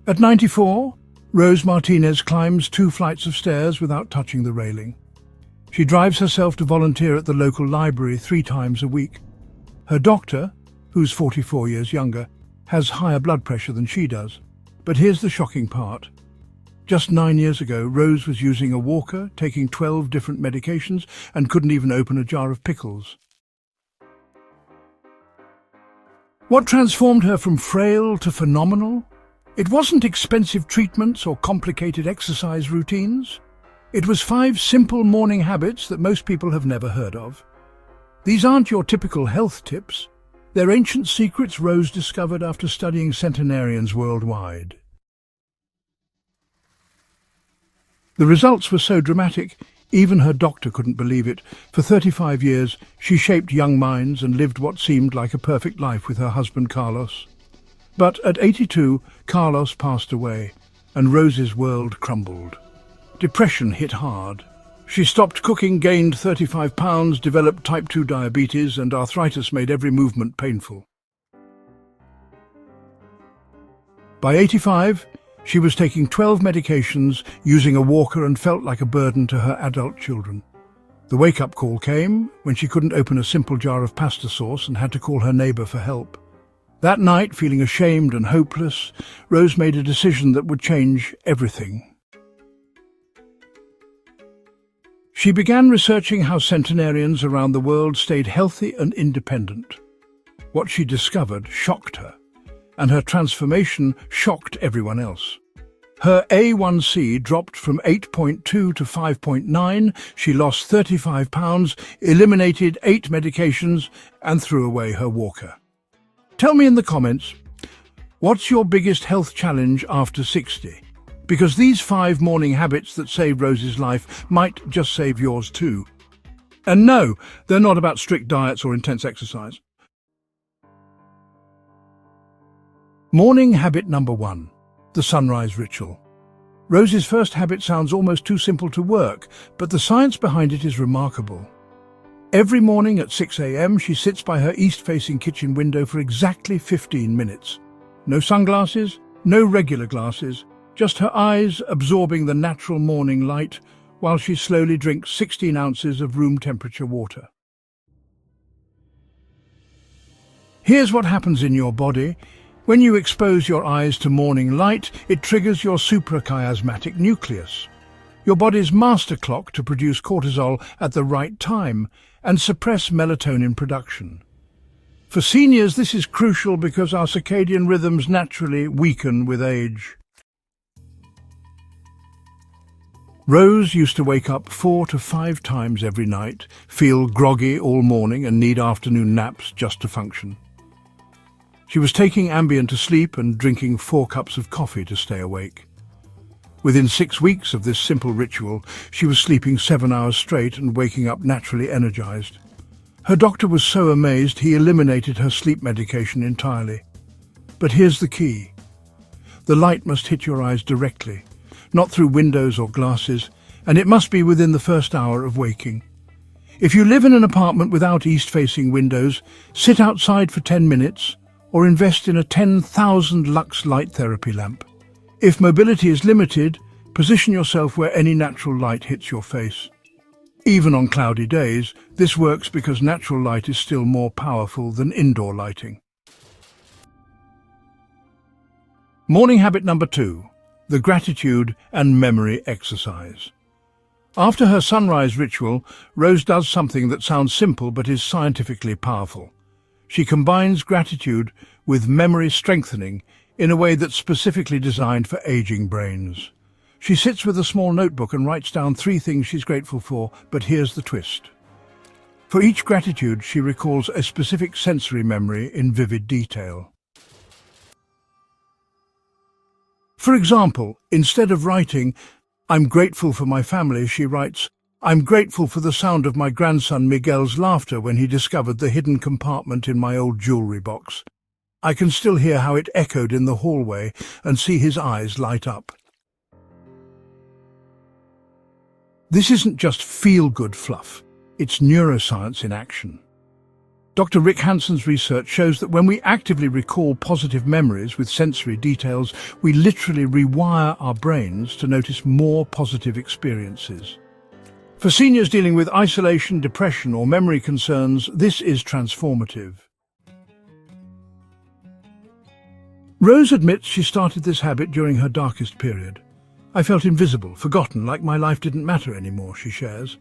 At 94, Rose Martinez climbs 2 flights of stairs without touching the railing. She drives herself to volunteer at the local library 3 times a week. Her doctor, who's 44 years younger, has higher blood pressure than she does. But here's the shocking part. Just 9 years ago, Rose was using a walker, taking 12 different medications, and couldn't even open a jar of pickles. What transformed her from frail to phenomenal? It wasn't expensive treatments or complicated exercise routines. It was 5 simple morning habits that most people have never heard of. These aren't your typical health tips. They're ancient secrets Rose discovered after studying centenarians worldwide. The results were so dramatic, even her doctor couldn't believe it. For 35 years, she shaped young minds and lived what seemed like a perfect life with her husband Carlos. But at 82, Carlos passed away, and Rose's world crumbled. Depression hit hard. She stopped cooking, gained 35 pounds, developed type 2 diabetes, and arthritis made every movement painful. By 85, she was taking 12 medications, using a walker, and felt like a burden to her adult children. The wake-up call came when she couldn't open a simple jar of pasta sauce and had to call her neighbour for help. That night, feeling ashamed and hopeless, Rose made a decision that would change everything. She began researching how centenarians around the world stayed healthy and independent. What she discovered shocked her, and her transformation shocked everyone else. Her A1C dropped from 8.2 to 5.9, she lost 35 pounds, eliminated 8 medications, and threw away her walker. Tell me in the comments, what's your biggest health challenge after 60? Because these 5 morning habits that saved Rose's life might just save yours too. And no, they're not about strict diets or intense exercise. Morning habit number 1, the sunrise ritual. Rose's first habit sounds almost too simple to work, but the science behind it is remarkable. Every morning at 6 a.m. she sits by her east-facing kitchen window for exactly 15 minutes. No sunglasses, no regular glasses, just her eyes absorbing the natural morning light while she slowly drinks 16 ounces of room-temperature water. Here's what happens in your body. When you expose your eyes to morning light, it triggers your suprachiasmatic nucleus, your body's master clock to produce cortisol at the right time and suppress melatonin production. For seniors, this is crucial because our circadian rhythms naturally weaken with age. Rose used to wake up 4 to 5 times every night, feel groggy all morning and need afternoon naps just to function. She was taking Ambien to sleep and drinking 4 cups of coffee to stay awake. Within 6 weeks of this simple ritual, she was sleeping 7 hours straight and waking up naturally energized. Her doctor was so amazed he eliminated her sleep medication entirely. But here's the key. The light must hit your eyes directly, not through windows or glasses, and it must be within the first hour of waking. If you live in an apartment without east-facing windows, sit outside for 10 minutes or invest in a 10,000 lux light therapy lamp. If mobility is limited, position yourself where any natural light hits your face. Even on cloudy days, this works because natural light is still more powerful than indoor lighting. Morning habit number 2. The gratitude and memory exercise. After her sunrise ritual, Rose does something that sounds simple but is scientifically powerful. She combines gratitude with memory strengthening in a way that's specifically designed for aging brains. She sits with a small notebook and writes down 3 things she's grateful for, but here's the twist. For each gratitude, she recalls a specific sensory memory in vivid detail. For example, instead of writing, "I'm grateful for my family," she writes, "I'm grateful for the sound of my grandson Miguel's laughter when he discovered the hidden compartment in my old jewelry box. I can still hear how it echoed in the hallway and see his eyes light up." This isn't just feel-good fluff, it's neuroscience in action. Dr. Rick Hanson's research shows that when we actively recall positive memories with sensory details, we literally rewire our brains to notice more positive experiences. For seniors dealing with isolation, depression, or memory concerns, this is transformative. Rose admits she started this habit during her darkest period. "I felt invisible, forgotten, like my life didn't matter anymore," she shares.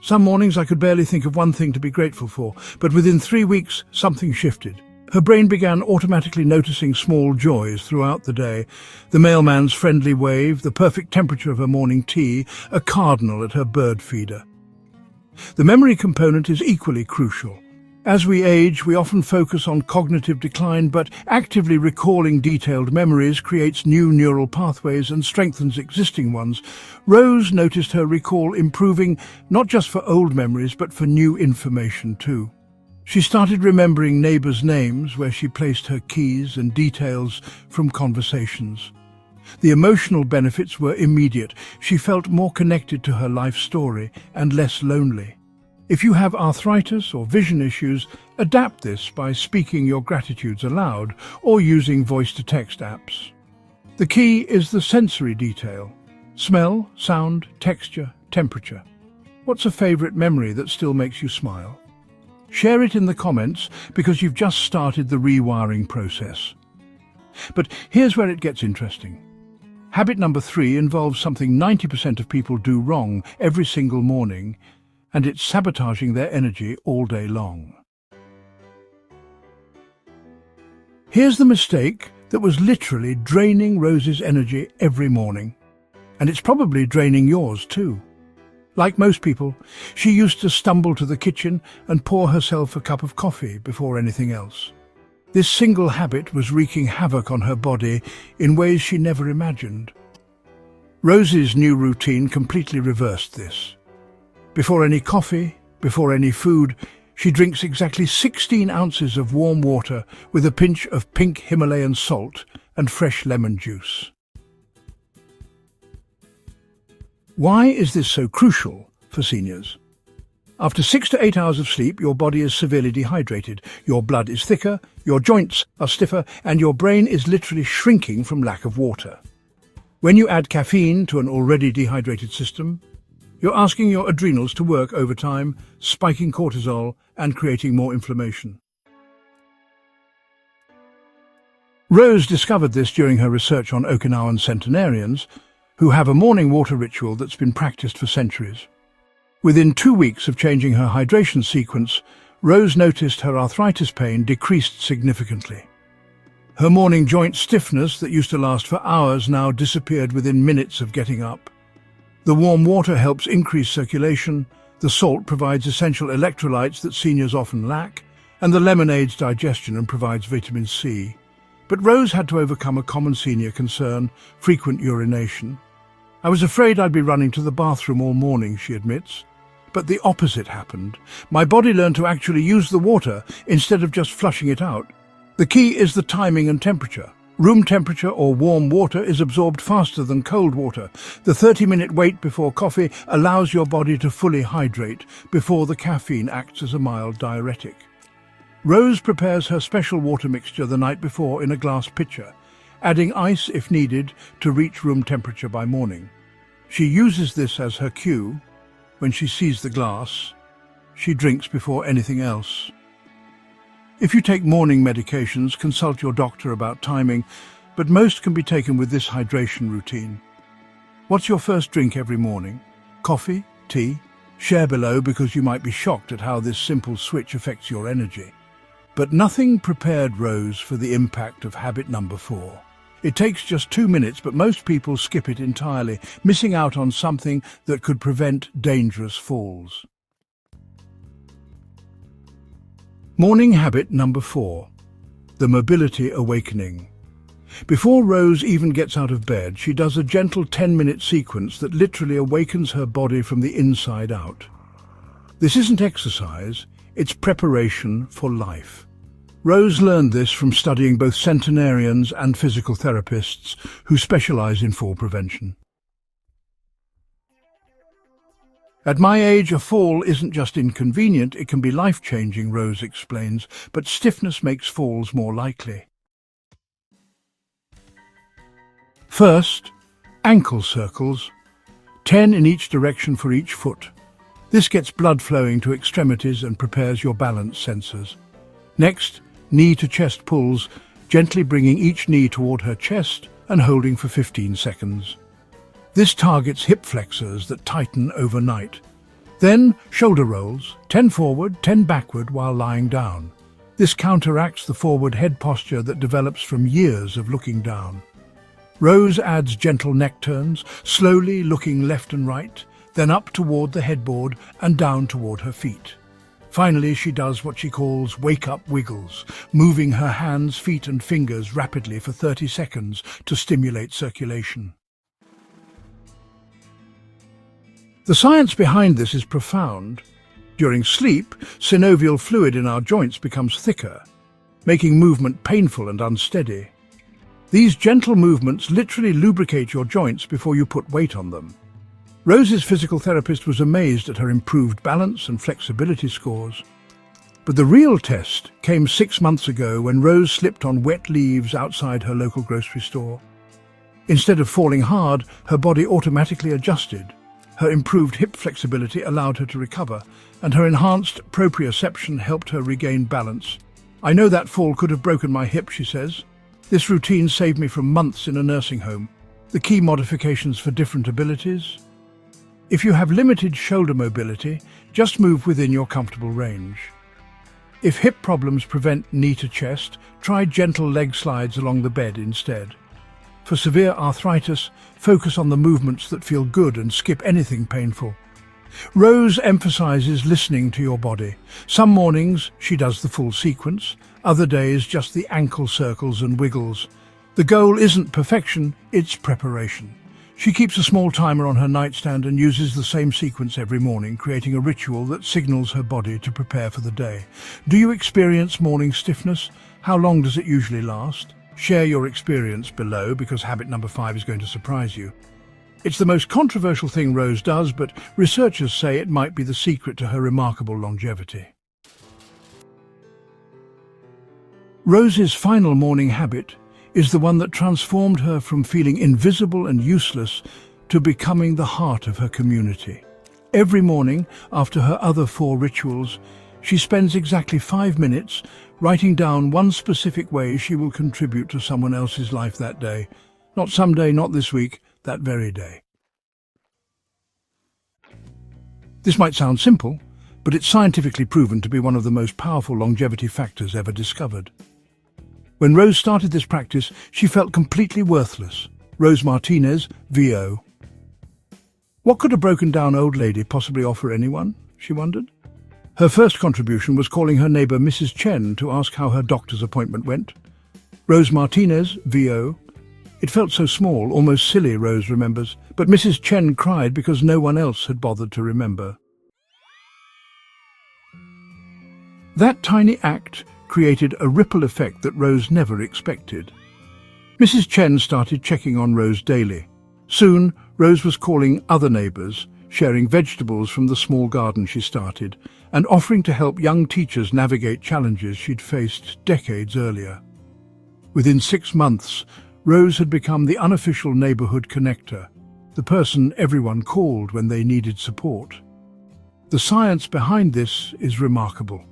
"Some mornings I could barely think of one thing to be grateful for, but within 3 weeks something shifted. Her brain began automatically noticing small joys throughout the day: the mailman's friendly wave, the perfect temperature of her morning tea, a cardinal at her bird feeder." The memory component is equally crucial. As we age, we often focus on cognitive decline, but actively recalling detailed memories creates new neural pathways and strengthens existing ones. Rose noticed her recall improving not just for old memories, but for new information too. She started remembering neighbors' names where she placed her keys and details from conversations. The emotional benefits were immediate. She felt more connected to her life story and less lonely. If you have arthritis or vision issues, adapt this by speaking your gratitudes aloud or using voice-to-text apps. The key is the sensory detail: smell, sound, texture, temperature. What's a favorite memory that still makes you smile? Share it in the comments, because you've just started the rewiring process. But here's where it gets interesting. Habit number 3 involves something 90% of people do wrong every single morning, and it's sabotaging their energy all day long. Here's the mistake that was literally draining Rose's energy every morning. And it's probably draining yours too. Like most people, she used to stumble to the kitchen and pour herself a cup of coffee before anything else. This single habit was wreaking havoc on her body in ways she never imagined. Rose's new routine completely reversed this. Before any coffee, before any food, she drinks exactly 16 ounces of warm water with a pinch of pink Himalayan salt and fresh lemon juice. Why is this so crucial for seniors? After 6 to 8 hours of sleep, your body is severely dehydrated, your blood is thicker, your joints are stiffer, and your brain is literally shrinking from lack of water. When you add caffeine to an already dehydrated system, you're asking your adrenals to work overtime, spiking cortisol and creating more inflammation. Rose discovered this during her research on Okinawan centenarians, who have a morning water ritual that's been practiced for centuries. Within 2 weeks of changing her hydration sequence, Rose noticed her arthritis pain decreased significantly. Her morning joint stiffness that used to last for hours now disappeared within minutes of getting up. The warm water helps increase circulation, the salt provides essential electrolytes that seniors often lack, and the lemon aids digestion and provides vitamin C. But Rose had to overcome a common senior concern: frequent urination. "I was afraid I'd be running to the bathroom all morning," she admits. But the opposite happened. "My body learned to actually use the water instead of just flushing it out." The key is the timing and temperature. Room temperature or warm water is absorbed faster than cold water. The 30-minute wait before coffee allows your body to fully hydrate before the caffeine acts as a mild diuretic. Rose prepares her special water mixture the night before in a glass pitcher, adding ice if needed to reach room temperature by morning. She uses this as her cue. When she sees the glass, she drinks before anything else. If you take morning medications, consult your doctor about timing, but most can be taken with this hydration routine. What's your first drink every morning? Coffee? Tea? Share below, because you might be shocked at how this simple switch affects your energy. But nothing prepared Rose for the impact of habit number 4. It takes just 2 minutes, but most people skip it entirely, missing out on something that could prevent dangerous falls. Morning habit number 4. The mobility awakening. Before Rose even gets out of bed, she does a gentle 10-minute sequence that literally awakens her body from the inside out. This isn't exercise, it's preparation for life. Rose learned this from studying both centenarians and physical therapists who specialize in fall prevention. At my age, a fall isn't just inconvenient, it can be life-changing, Rose explains, but stiffness makes falls more likely. First, ankle circles, 10 in each direction for each foot. This gets blood flowing to extremities and prepares your balance sensors. Next, knee to chest pulls, gently bringing each knee toward her chest and holding for 15 seconds. This targets hip flexors that tighten overnight. Then, shoulder rolls, 10 forward, 10 backward while lying down. This counteracts the forward head posture that develops from years of looking down. Rose adds gentle neck turns, slowly looking left and right, then up toward the headboard and down toward her feet. Finally, she does what she calls wake-up wiggles, moving her hands, feet and fingers rapidly for 30 seconds to stimulate circulation. The science behind this is profound. During sleep, synovial fluid in our joints becomes thicker, making movement painful and unsteady. These gentle movements literally lubricate your joints before you put weight on them. Rose's physical therapist was amazed at her improved balance and flexibility scores. But the real test came 6 months ago when Rose slipped on wet leaves outside her local grocery store. Instead of falling hard, her body automatically adjusted. Her improved hip flexibility allowed her to recover, and her enhanced proprioception helped her regain balance. "I know that fall could have broken my hip," she says. "This routine saved me from months in a nursing home." The key modifications for different abilities: if you have limited shoulder mobility, just move within your comfortable range. If hip problems prevent knee to chest, try gentle leg slides along the bed instead. For severe arthritis, focus on the movements that feel good and skip anything painful. Rose emphasizes listening to your body. Some mornings she does the full sequence, other days just the ankle circles and wiggles. The goal isn't perfection, it's preparation. She keeps a small timer on her nightstand and uses the same sequence every morning, creating a ritual that signals her body to prepare for the day. Do you experience morning stiffness? How long does it usually last? Share your experience below, because habit number 5 is going to surprise you. It's the most controversial thing Rose does, but researchers say it might be the secret to her remarkable longevity. Rose's final morning habit is the one that transformed her from feeling invisible and useless to becoming the heart of her community. Every morning, after her other 4 rituals, she spends exactly 5 minutes writing down one specific way she will contribute to someone else's life that day. Not someday, not this week, that very day. This might sound simple, but it's scientifically proven to be one of the most powerful longevity factors ever discovered. When Rose started this practice, she felt completely worthless. Rose Martinez, VO. What could a broken-down old lady possibly offer anyone, she wondered. Her first contribution was calling her neighbour Mrs. Chen to ask how her doctor's appointment went. Rose Martinez, VO. It felt so small, almost silly, Rose remembers, but Mrs. Chen cried because no one else had bothered to remember. That tiny act created a ripple effect that Rose never expected. Mrs. Chen started checking on Rose daily. Soon, Rose was calling other neighbours, sharing vegetables from the small garden she started, and offering to help young teachers navigate challenges she'd faced decades earlier. Within 6 months, Rose had become the unofficial neighbourhood connector, the person everyone called when they needed support. The science behind this is remarkable.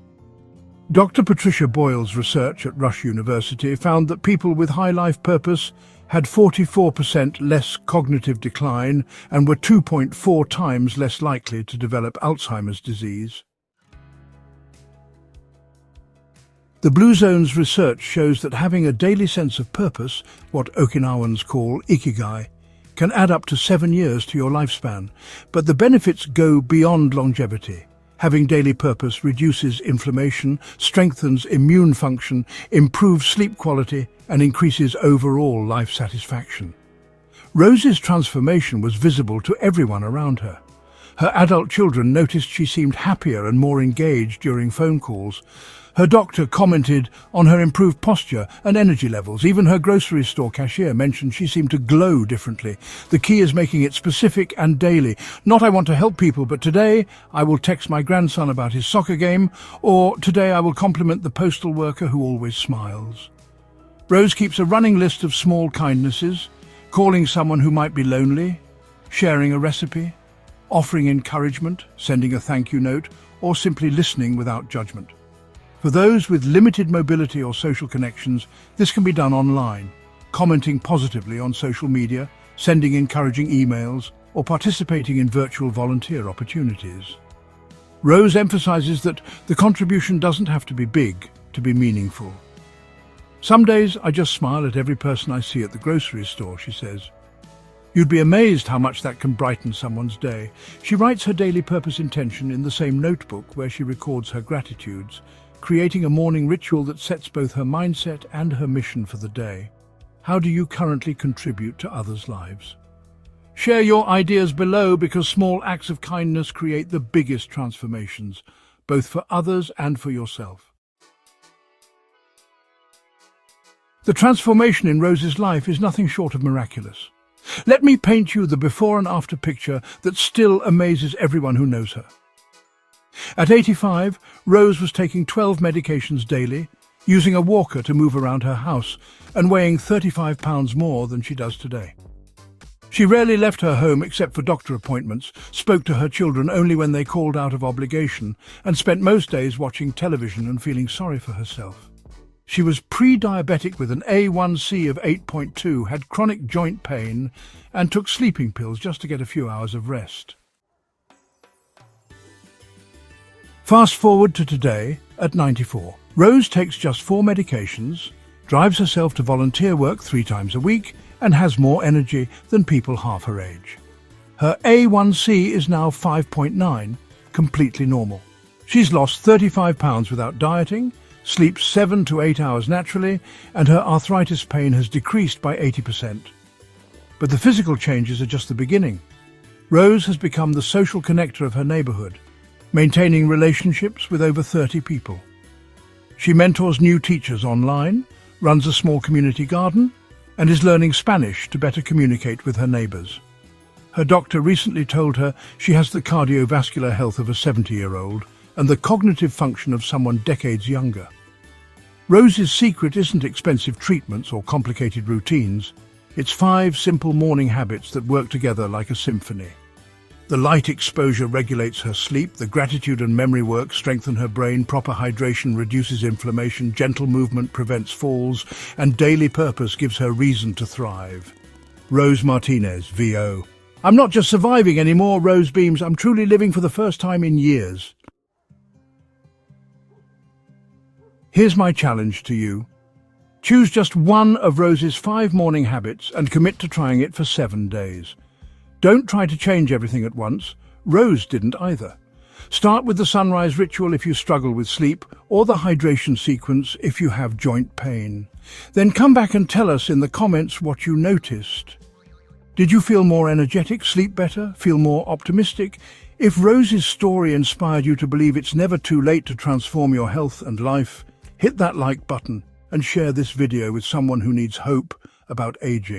Dr. Patricia Boyle's research at Rush University found that people with high life purpose had 44% less cognitive decline and were 2.4 times less likely to develop Alzheimer's disease. The Blue Zone's research shows that having a daily sense of purpose, what Okinawans call ikigai, can add up to 7 years to your lifespan. But the benefits go beyond longevity. Having daily purpose reduces inflammation, strengthens immune function, improves sleep quality, and increases overall life satisfaction. Rose's transformation was visible to everyone around her. Her adult children noticed she seemed happier and more engaged during phone calls. Her doctor commented on her improved posture and energy levels. Even her grocery store cashier mentioned she seemed to glow differently. The key is making it specific and daily. Not "I want to help people, but today I will text my grandson about his soccer game," or "today I will compliment the postal worker who always smiles." Rose keeps a running list of small kindnesses: calling someone who might be lonely, sharing a recipe, offering encouragement, sending a thank you note, or simply listening without judgment. For those with limited mobility or social connections, this can be done online, commenting positively on social media, sending encouraging emails, or participating in virtual volunteer opportunities. Rose emphasizes that the contribution doesn't have to be big to be meaningful. "Some days I just smile at every person I see at the grocery store," she says. You'd be amazed how much that can brighten someone's day. She writes her daily purpose intention in the same notebook where she records her gratitudes, creating a morning ritual that sets both her mindset and her mission for the day. How do you currently contribute to others' lives? Share your ideas below, because small acts of kindness create the biggest transformations, both for others and for yourself. The transformation in Rose's life is nothing short of miraculous. Let me paint you the before and after picture that still amazes everyone who knows her. At 85, Rose was taking 12 medications daily, using a walker to move around her house, and weighing 35 pounds more than she does today. She rarely left her home except for doctor appointments, spoke to her children only when they called out of obligation, and spent most days watching television and feeling sorry for herself. She was pre-diabetic with an A1C of 8.2, had chronic joint pain, and took sleeping pills just to get a few hours of rest. Fast forward to today, at 94. Rose takes just 4 medications, drives herself to volunteer work 3 times a week, and has more energy than people half her age. Her A1C is now 5.9, completely normal. She's lost 35 pounds without dieting, sleeps 7 to 8 hours naturally, and her arthritis pain has decreased by 80%. But the physical changes are just the beginning. Rose has become the social connector of her neighborhood, maintaining relationships with over 30 people. She mentors new teachers online, runs a small community garden, and is learning Spanish to better communicate with her neighbors. Her doctor recently told her she has the cardiovascular health of a 70-year-old and the cognitive function of someone decades younger. Rose's secret isn't expensive treatments or complicated routines. It's 5 simple morning habits that work together like a symphony. The light exposure regulates her sleep, the gratitude and memory work strengthen her brain, proper hydration reduces inflammation, gentle movement prevents falls, and daily purpose gives her reason to thrive. Rose Martinez, VO. "I'm not just surviving anymore," Rose beams. "I'm truly living for the first time in years." Here's my challenge to you. Choose just one of Rose's 5 morning habits and commit to trying it for 7 days. Don't try to change everything at once. Rose didn't either. Start with the sunrise ritual if you struggle with sleep, or the hydration sequence if you have joint pain. Then come back and tell us in the comments what you noticed. Did you feel more energetic, sleep better, feel more optimistic? If Rose's story inspired you to believe it's never too late to transform your health and life, hit that like button and share this video with someone who needs hope about aging.